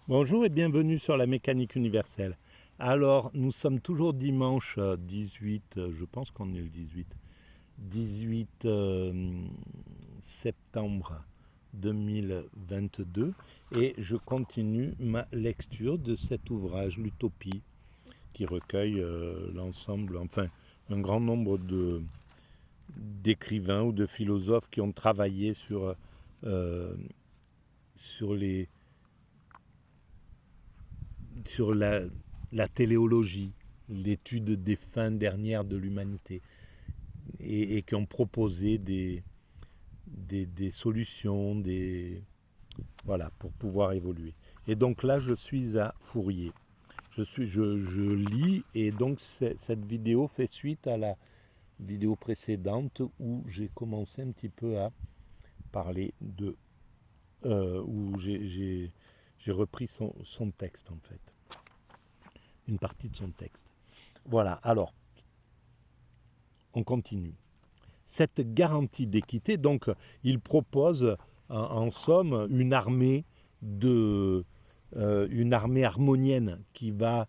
Bonjour et bienvenue sur la mécanique universelle. Alors, nous sommes toujours dimanche 18, je pense qu'on est le 18 septembre 2022 et je continue ma lecture de cet ouvrage, l'Utopie, qui recueille l'ensemble, enfin, un grand nombre d'écrivains ou de philosophes qui ont travaillé euh, sur les, sur la téléologie, l'étude des fins dernières de l'humanité, et qui ont proposé des solutions, voilà, pour pouvoir évoluer. Et donc là, je suis à Fourier. Je lis, et donc cette vidéo fait suite à la vidéo précédente où j'ai commencé un petit peu à parler où j'ai repris son texte en fait, une partie de son texte. Voilà, alors, on continue. Cette garantie d'équité, donc, il propose en somme une armée harmonienne qui va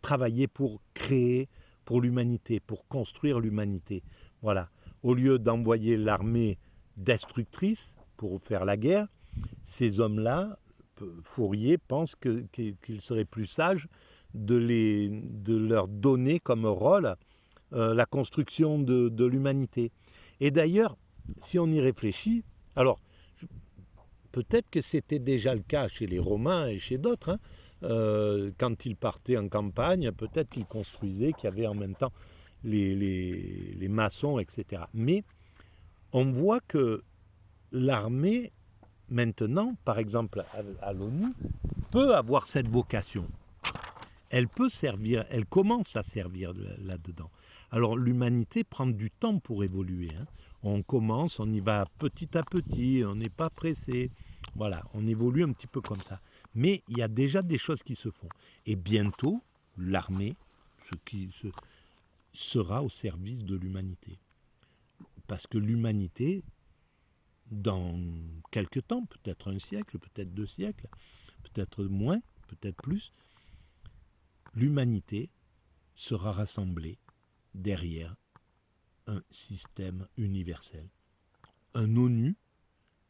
travailler pour créer pour l'humanité, pour construire l'humanité. Voilà. Au lieu d'envoyer l'armée destructrice pour faire la guerre, ces hommes-là, Fourier pense qu'il serait plus sage de leur donner comme rôle la construction de l'humanité. Et d'ailleurs, si on y réfléchit, alors peut-être que c'était déjà le cas chez les Romains et chez d'autres, hein, quand ils partaient en campagne, peut-être qu'ils construisaient, qu'il y avait en même temps les maçons, etc. Mais on voit que l'armée, maintenant, par exemple à l'ONU, peut avoir cette vocation. Elle peut servir, elle commence à servir là-dedans. Alors l'humanité prend du temps pour évoluer. Hein. On commence, on y va petit à petit, on n'est pas pressé. Voilà, on évolue un petit peu comme ça. Mais il y a déjà des choses qui se font. Et bientôt, l'armée sera au service de l'humanité. Parce que l'humanité, dans quelques temps, peut-être un siècle, peut-être 2 siècles, peut-être moins, peut-être plus, l'humanité sera rassemblée derrière un système universel. Un ONU,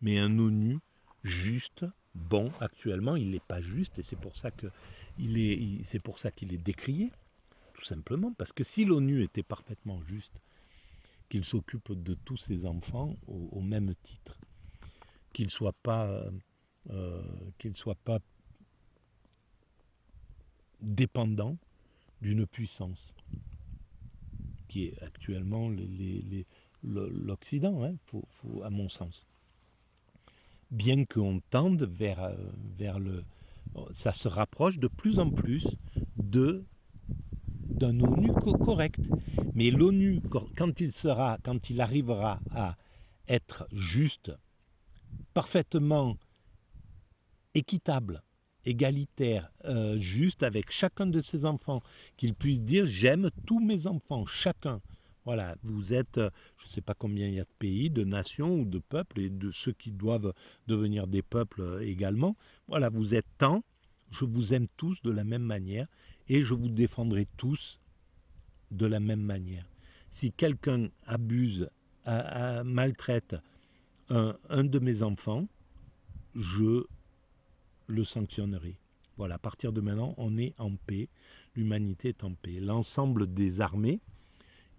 mais un ONU juste, bon, actuellement, il n'est pas juste, et c'est pour ça qu'il est décrié, tout simplement, parce que si l'ONU était parfaitement juste, qu'il s'occupe de tous ses enfants au même titre, qu'il ne soit pas, euh, qu'il soit pas dépendant d'une puissance qui est actuellement l'Occident, hein, à mon sens. Bien qu'on tende vers le... Ça se rapproche de plus en plus d'un ONU correct. Mais l'ONU, quand il arrivera à être juste, parfaitement équitable, égalitaire, juste avec chacun de ses enfants, qu'il puisse dire j'aime tous mes enfants, chacun. Voilà, vous êtes, je ne sais pas combien il y a de pays, de nations ou de peuples, et de ceux qui doivent devenir des peuples également. Voilà, vous êtes tant, je vous aime tous de la même manière, et je vous défendrai tous de la même manière. Si quelqu'un abuse, maltraite un de mes enfants, je le sanctionnerai. Voilà, à partir de maintenant, on est en paix, l'humanité est en paix. L'ensemble des armées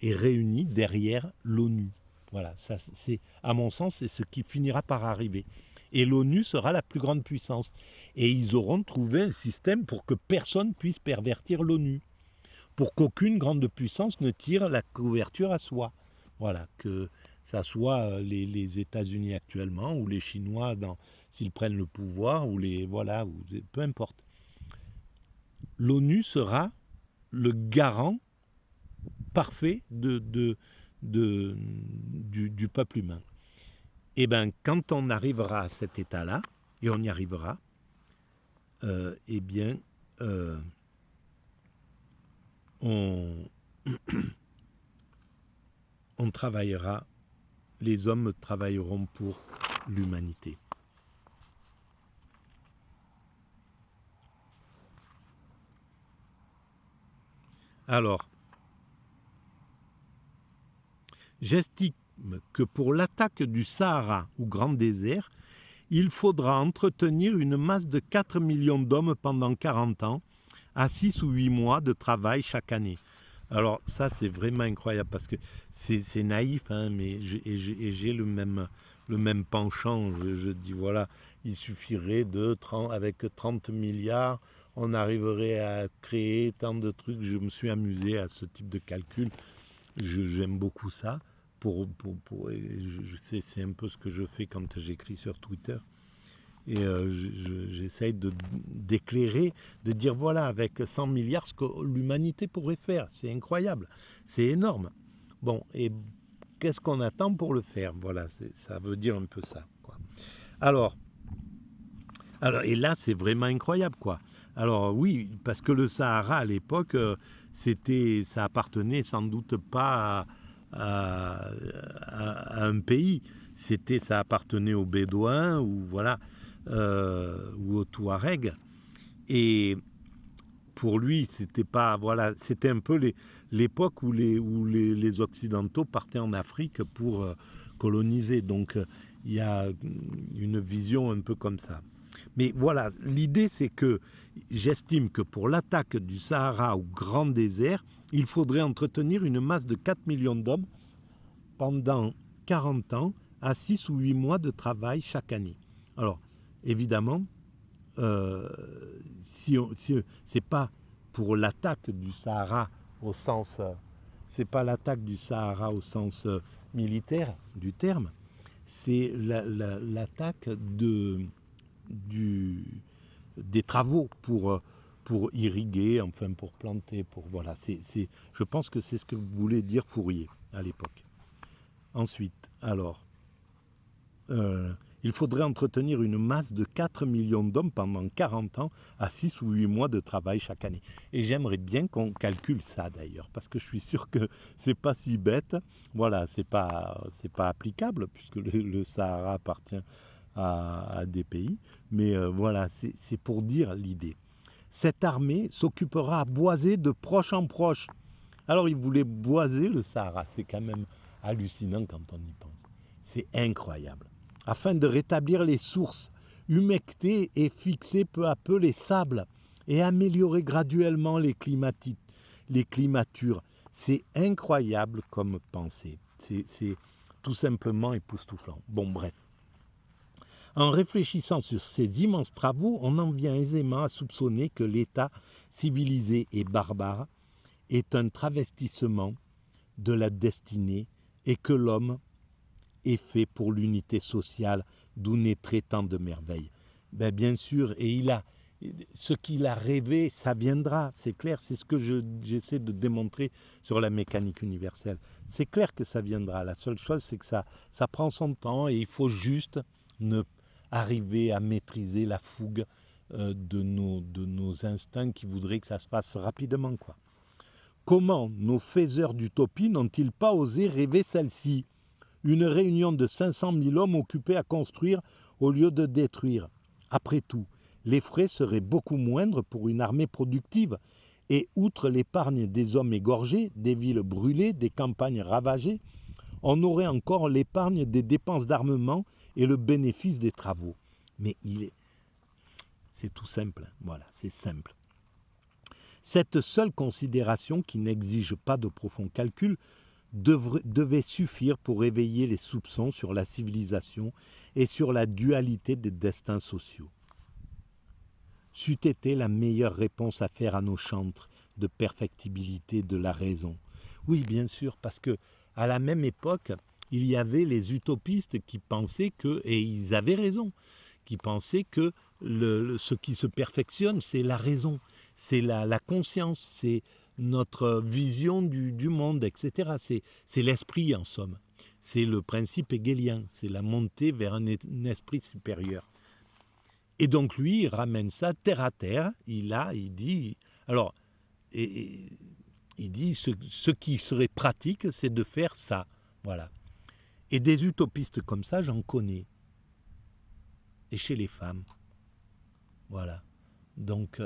est réuni derrière l'ONU. Voilà, ça, c'est, à mon sens, c'est ce qui finira par arriver. Et l'ONU sera la plus grande puissance. Et ils auront trouvé un système pour que personne puisse pervertir l'ONU, pour qu'aucune grande puissance ne tire la couverture à soi. Voilà, que ça soit les États-Unis actuellement ou les Chinois s'ils prennent le pouvoir ou voilà, peu importe. L'ONU sera le garant parfait du peuple humain. Et bien, quand on arrivera à cet état-là, et on y arrivera, eh bien, on, on travaillera, les hommes travailleront pour l'humanité. Alors, j'estime que pour l'attaque du Sahara ou Grand Désert, il faudra entretenir une masse de 4 millions d'hommes pendant 40 ans, à 6 ou 8 mois de travail chaque année. Alors ça, c'est vraiment incroyable parce que c'est naïf, hein, mais j'ai le même penchant. Je dis, voilà, il suffirait avec 30 milliards, on arriverait à créer tant de trucs. Je me suis amusé à ce type de calcul. J'aime beaucoup ça. C'est un peu ce que je fais quand j'écris sur Twitter. Et j'essaye d'éclairer, de dire voilà, avec 100 milliards, ce que l'humanité pourrait faire. C'est incroyable, c'est énorme. Bon, et qu'est-ce qu'on attend pour le faire? Voilà, ça veut dire un peu ça, quoi. Alors, et là, c'est vraiment incroyable, quoi. Alors oui, parce que le Sahara, à l'époque, ça appartenait sans doute pas à un pays. Ça appartenait aux Bédouins, ou voilà, ou aux Touaregs. Et pour lui, c'était pas, voilà, c'était un peu l'époque où les Occidentaux partaient en Afrique pour coloniser. Donc, il y a une vision un peu comme ça. Mais voilà, l'idée, c'est que j'estime que pour l'attaque du Sahara au Grand Désert, il faudrait entretenir une masse de 4 millions d'hommes pendant 40 ans, à 6 ou 8 mois de travail chaque année. Alors, évidemment, si c'est pas pour l'attaque du Sahara au sens, c'est pas l'attaque du Sahara au sens militaire du terme, c'est l'attaque des travaux pour irriguer, enfin pour planter, pour voilà. Je pense que c'est ce que voulait dire Fourier à l'époque. Ensuite, alors, il faudrait entretenir une masse de 4 millions d'hommes pendant 40 ans à 6 ou 8 mois de travail chaque année. Et j'aimerais bien qu'on calcule ça d'ailleurs, parce que je suis sûr que c'est pas si bête. Voilà, c'est pas applicable, puisque le Sahara appartient à des pays. Mais voilà, c'est pour dire l'idée. Cette armée s'occupera à boiser de proche en proche. Alors, ils voulaient boiser le Sahara. C'est quand même hallucinant quand on y pense. C'est incroyable. Afin de rétablir les sources, humecter et fixer peu à peu les sables et améliorer graduellement les climatures. C'est incroyable comme pensée. C'est tout simplement époustouflant. Bon, bref. En réfléchissant sur ces immenses travaux, on en vient aisément à soupçonner que l'État civilisé et barbare est un travestissement de la destinée et que l'homme est fait pour l'unité sociale d'où naîtrait tant de merveilles. Ben, bien sûr, et ce qu'il a rêvé, ça viendra, c'est clair, c'est ce que j'essaie de démontrer sur la mécanique universelle. C'est clair que ça viendra, la seule chose c'est que ça prend son temps et il faut juste arriver à maîtriser la fougue de nos instincts qui voudraient que ça se fasse rapidement, quoi. Comment nos faiseurs d'utopie n'ont-ils pas osé rêver celle-ci? Une réunion de 500 000 hommes occupés à construire au lieu de détruire. Après tout, les frais seraient beaucoup moindres pour une armée productive. Et outre l'épargne des hommes égorgés, des villes brûlées, des campagnes ravagées, on aurait encore l'épargne des dépenses d'armement et le bénéfice des travaux. Mais c'est tout simple, voilà, c'est simple. Cette seule considération, qui n'exige pas de profond calcul, devait suffire pour éveiller les soupçons sur la civilisation et sur la dualité des destins sociaux. C'eût été la meilleure réponse à faire à nos chantres de perfectibilité de la raison. Oui, bien sûr, parce que à la même époque, il y avait les utopistes qui pensaient que, et ils avaient raison, qui pensaient que ce qui se perfectionne, c'est la raison, c'est la conscience, c'est notre vision du monde, etc. C'est l'esprit, en somme. C'est le principe hegelien, c'est la montée vers un esprit supérieur. Et donc lui, il ramène ça terre à terre, il dit, alors, il dit, ce qui serait pratique, c'est de faire ça, voilà. Et des utopistes comme ça, j'en connais. Et chez les femmes, voilà. Donc,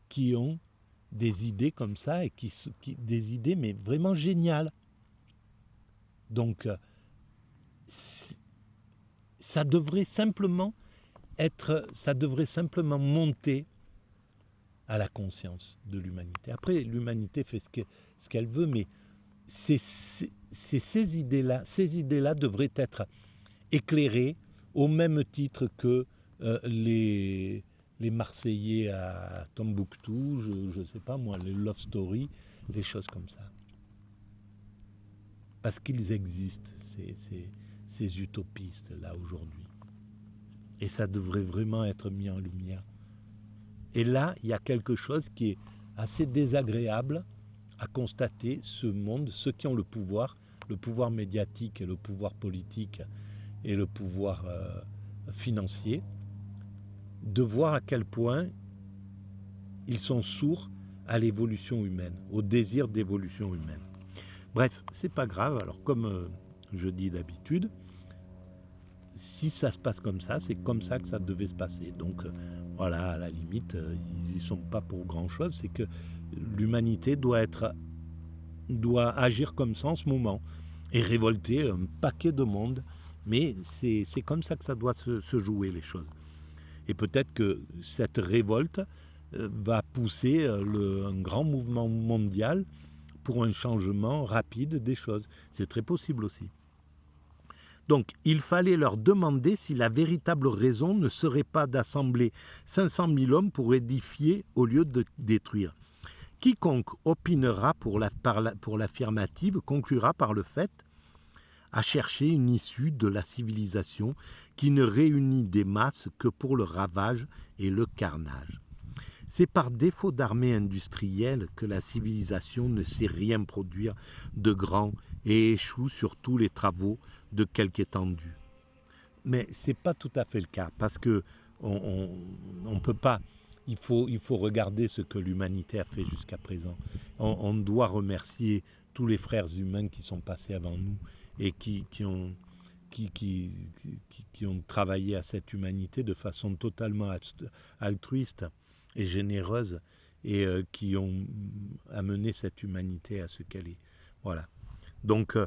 qui ont des idées comme ça, et des idées mais vraiment géniales. Donc, ça devrait simplement ça devrait simplement monter à la conscience de l'humanité. Après, l'humanité fait ce qu'elle veut, mais ces idées-là devraient être éclairées au même titre que les Marseillais à Tombouctou, je ne sais pas moi, les Love Story, des choses comme ça. Parce qu'ils existent, ces utopistes-là aujourd'hui. Et ça devrait vraiment être mis en lumière. Et là, il y a quelque chose qui est assez désagréable à constater. Ce monde, ceux qui ont le pouvoir médiatique et le pouvoir politique et le pouvoir financier, de voir à quel point ils sont sourds à l'évolution humaine, au désir d'évolution humaine. Bref, c'est pas grave. Alors, comme je dis d'habitude, si ça se passe comme ça, c'est comme ça que ça devait se passer. Donc, voilà, à la limite, ils n'y sont pas pour grand-chose. C'est que l'humanité doit agir comme ça en ce moment et révolter un paquet de monde. Mais c'est comme ça que ça doit se jouer, les choses. Et peut-être que cette révolte va pousser un grand mouvement mondial pour un changement rapide des choses. C'est très possible aussi. Donc, il fallait leur demander si la véritable raison ne serait pas d'assembler 500 000 hommes pour édifier au lieu de détruire. Quiconque opinera pour l'affirmative conclura par le fait à chercher une issue de la civilisation qui ne réunit des masses que pour le ravage et le carnage. C'est par défaut d'armée industrielle que la civilisation ne sait rien produire de grand et échoue sur tous les travaux de quelque étendue. Mais ce n'est pas tout à fait le cas, parce que on peut pas. Il faut regarder ce que l'humanité a fait jusqu'à présent. On doit remercier tous les frères humains qui sont passés avant nous et qui ont travaillé à cette humanité de façon totalement altruiste et généreuse, et qui ont amené cette humanité à ce qu'elle est. Voilà. Donc,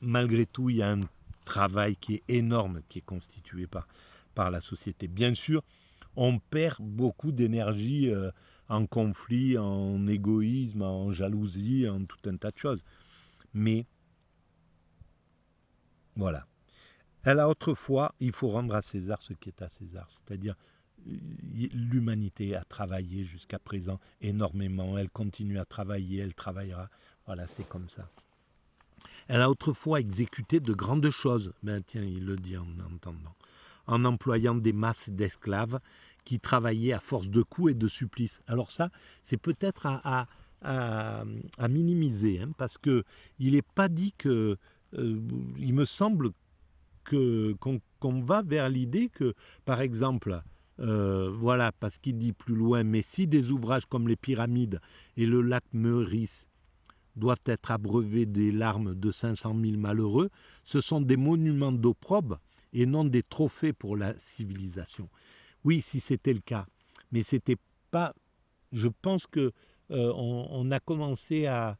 malgré tout, il y a un travail qui est énorme, qui est constitué par la société. Bien sûr, on perd beaucoup d'énergie en conflit, en égoïsme, en jalousie, en tout un tas de choses. Mais, voilà. Elle a autrefois, il faut rendre à César ce qui est à César, c'est-à-dire l'humanité a travaillé jusqu'à présent énormément, elle continue à travailler, elle travaillera, voilà, c'est comme ça. Elle a autrefois exécuté de grandes choses, ben tiens, il le dit en entendant, en employant des masses d'esclaves qui travaillaient à force de coups et de supplices. Alors ça, c'est peut-être à minimiser, hein, parce qu'il n'est pas dit que, il me semble qu'on va vers l'idée que, par exemple, voilà, parce qu'il dit plus loin, mais si des ouvrages comme les pyramides et le lac Meurice doivent être abreuvés des larmes de 500 000 malheureux, ce sont des monuments d'opprobre et non des trophées pour la civilisation. Oui, si c'était le cas, mais c'était pas. Je pense que on a commencé à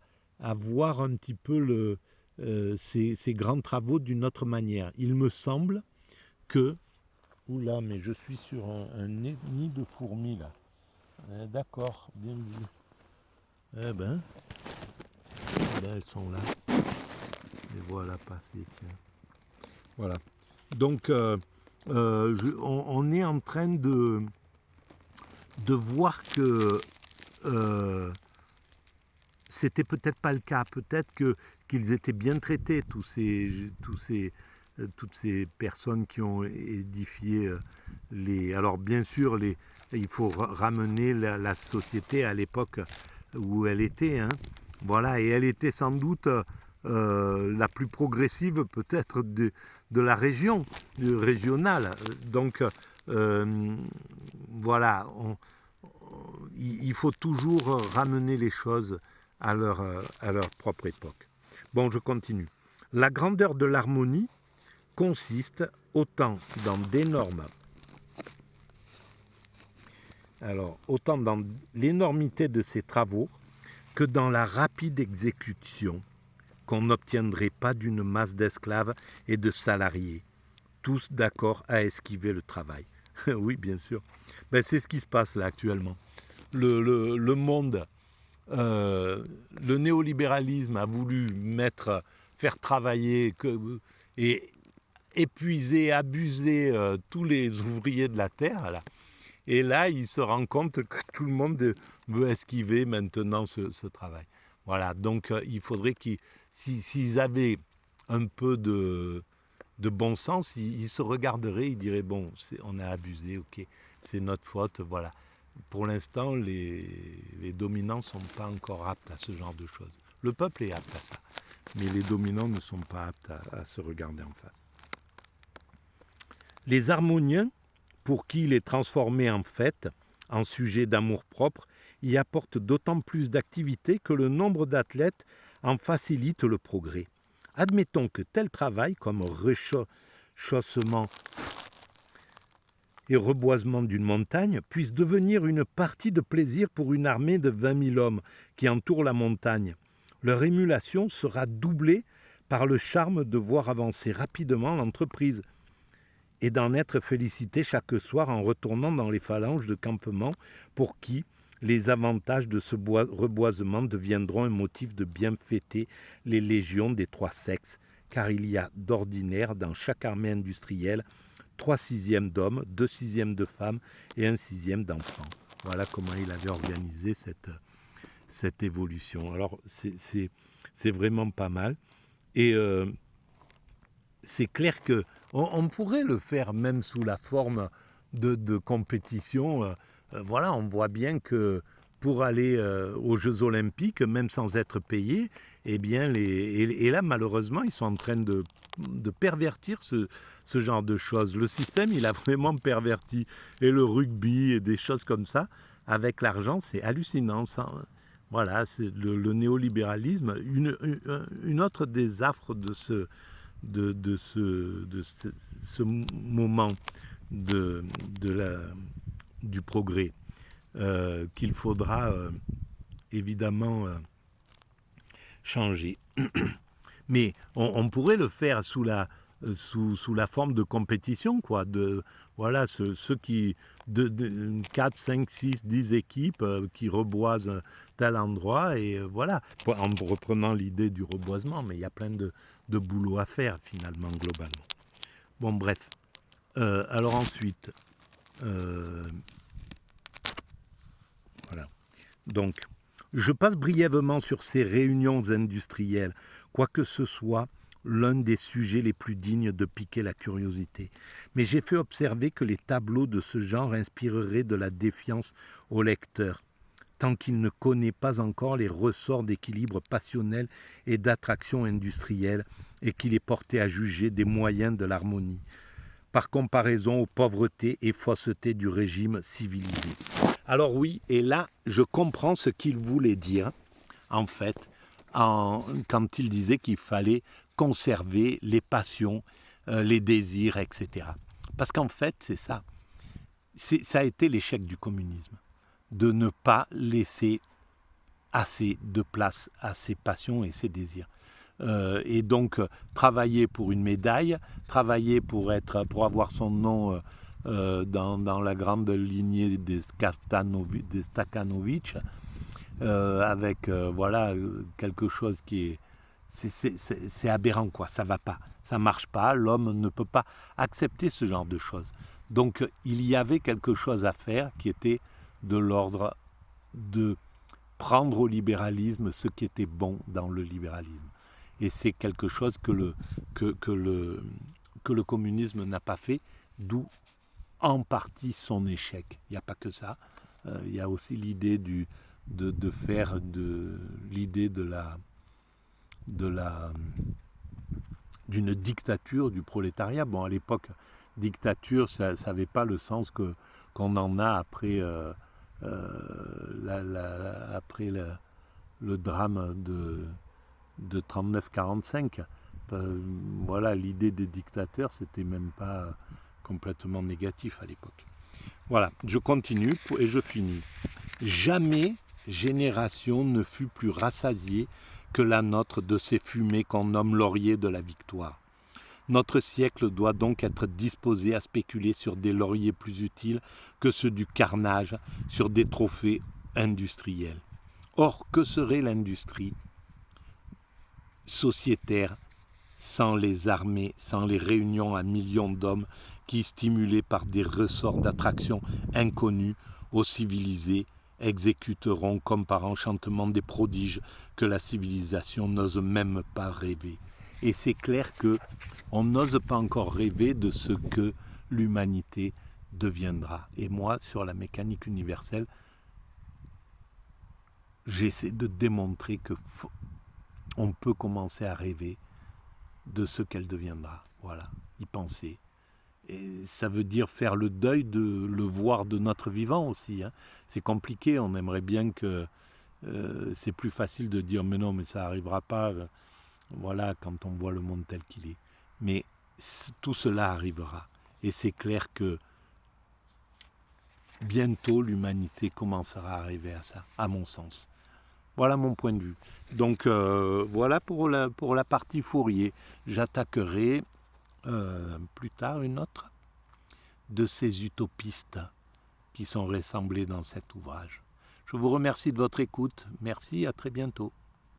voir un petit peu ces grands travaux d'une autre manière. Il me semble que. Oula, mais je suis sur un nid de fourmis là. D'accord, bien vu. Eh ben, elles sont là. Les voilà passées, tiens. Voilà. Donc, on est en train de voir que c'était peut-être pas le cas. Peut-être qu'ils étaient bien traités, toutes ces personnes qui ont édifié les. Alors, bien sûr, il faut ramener la société à l'époque où elle était, hein. Voilà, et elle était sans doute la plus progressive peut-être de la région, régionale. Donc, voilà, il faut toujours ramener les choses à leur propre époque. Bon, je continue. La grandeur de l'harmonie consiste autant dans d'énormes Alors, autant dans l'énormité de ces travaux que dans la rapide exécution qu'on n'obtiendrait pas d'une masse d'esclaves et de salariés, tous d'accord à esquiver le travail. Oui, bien sûr. Ben, c'est ce qui se passe là actuellement. Le monde, euh, le néolibéralisme a voulu faire travailler et épuiser, abuser tous les ouvriers de la terre. Là. Et là, il se rend compte que tout le monde veut esquiver maintenant ce travail. Voilà, donc il faudrait s'ils avaient un peu de bon sens, ils se regarderaient, ils diraient, bon, on a abusé, ok, c'est notre faute, voilà. Pour l'instant, les dominants ne sont pas encore aptes à ce genre de choses. Le peuple est apte à ça, mais les dominants ne sont pas aptes à se regarder en face. Les harmoniens, pour qui il est transformé en fête, en sujet d'amour-propre, y apportent d'autant plus d'activité que le nombre d'athlètes en facilite le progrès. Admettons que tel travail, comme rechaussement et reboisement d'une montagne, puisse devenir une partie de plaisir pour une armée de 20 000 hommes qui entourent la montagne. Leur émulation sera doublée par le charme de voir avancer rapidement l'entreprise et d'en être félicité chaque soir en retournant dans les phalanges de campement pour qui les avantages de ce reboisement deviendront un motif de bien fêter les légions des trois sexes, car il y a d'ordinaire dans chaque armée industrielle 3/6 d'hommes, 2/6 de femmes et 1/6 d'enfants. Voilà comment il avait organisé cette évolution. Alors c'est vraiment pas mal. Et c'est clair que on pourrait le faire même sous la forme de compétition. Voilà, on voit bien que pour aller aux Jeux Olympiques, même sans être payé, eh bien, et là, malheureusement, ils sont en train de pervertir ce genre de choses. Le système, il a vraiment perverti. Et le rugby et des choses comme ça, avec l'argent, c'est hallucinant. Voilà, c'est le néolibéralisme. Une autre des affres de ce moment de, de la, du progrès qu'il faudra évidemment changer. Mais on pourrait le faire sous la forme de compétition, quoi. Voilà, ceux qui, 4, 5, 6, 10 équipes qui reboisent tel endroit, et voilà, en reprenant l'idée du reboisement, mais il y a plein de boulot à faire, finalement, globalement. Bon, bref. Alors ensuite, voilà. Donc, je passe brièvement sur ces réunions industrielles, quoique ce soit l'un des sujets les plus dignes de piquer la curiosité. Mais j'ai fait observer que les tableaux de ce genre inspireraient de la défiance au lecteur, tant qu'il ne connaît pas encore les ressorts d'équilibre passionnel et d'attraction industrielle, et qu'il est porté à juger des moyens de l'harmonie, par comparaison aux pauvretés et faussetés du régime civilisé. Alors oui, et là, je comprends ce qu'il voulait dire, en fait, quand il disait qu'il fallait conserver les passions, les désirs, etc. Parce qu'en fait, c'est ça. Ça a été l'échec du communisme, de ne pas laisser assez de place à ses passions et ses désirs. Et donc, travailler pour une médaille, travailler pour avoir son nom dans la grande lignée des Stakhanovic, avec voilà quelque chose qui est c'est aberrant, quoi. Ça va pas, ça marche pas. L'homme ne peut pas accepter ce genre de choses. Donc il y avait quelque chose à faire qui était de l'ordre de prendre au libéralisme ce qui était bon dans le libéralisme. Et c'est quelque chose que le communisme n'a pas fait, d'où en partie son échec. Il n'y a pas que ça. Il y a aussi l'idée de faire l'idée d'une dictature du prolétariat. Bon, à l'époque, dictature, ça n'avait pas le sens qu'on en a après, après le drame de 39-45. Voilà, l'idée des dictateurs, c'était même pas complètement négatif à l'époque. Voilà, je continue et je finis. Jamais génération ne fut plus rassasiée que la nôtre de ces fumées qu'on nomme lauriers de la victoire. Notre siècle doit donc être disposé à spéculer sur des lauriers plus utiles que ceux du carnage, sur des trophées industriels. Or, que serait l'industrie sociétaire sans les armées, sans les réunions à millions d'hommes qui, stimulés par des ressorts d'attraction inconnus aux civilisés, exécuteront comme par enchantement des prodiges que la civilisation n'ose même pas rêver. Et c'est clair que on n'ose pas encore rêver de ce que l'humanité deviendra. Et moi, sur la mécanique universelle, j'essaie de démontrer que on peut commencer à rêver de ce qu'elle deviendra. Voilà, y penser. Et ça veut dire faire le deuil de le voir de notre vivant aussi. Hein. C'est compliqué, on aimerait bien que... c'est plus facile de dire mais non, mais ça n'arrivera pas. Voilà, quand on voit le monde tel qu'il est. Mais tout cela arrivera. Et c'est clair que bientôt l'humanité commencera à arriver à ça, à mon sens. Voilà mon point de vue. Donc voilà pour la partie Fourier. J'attaquerai plus tard une autre de ces utopistes qui sont rassemblés dans cet ouvrage. Je vous remercie de votre écoute. Merci, à très bientôt.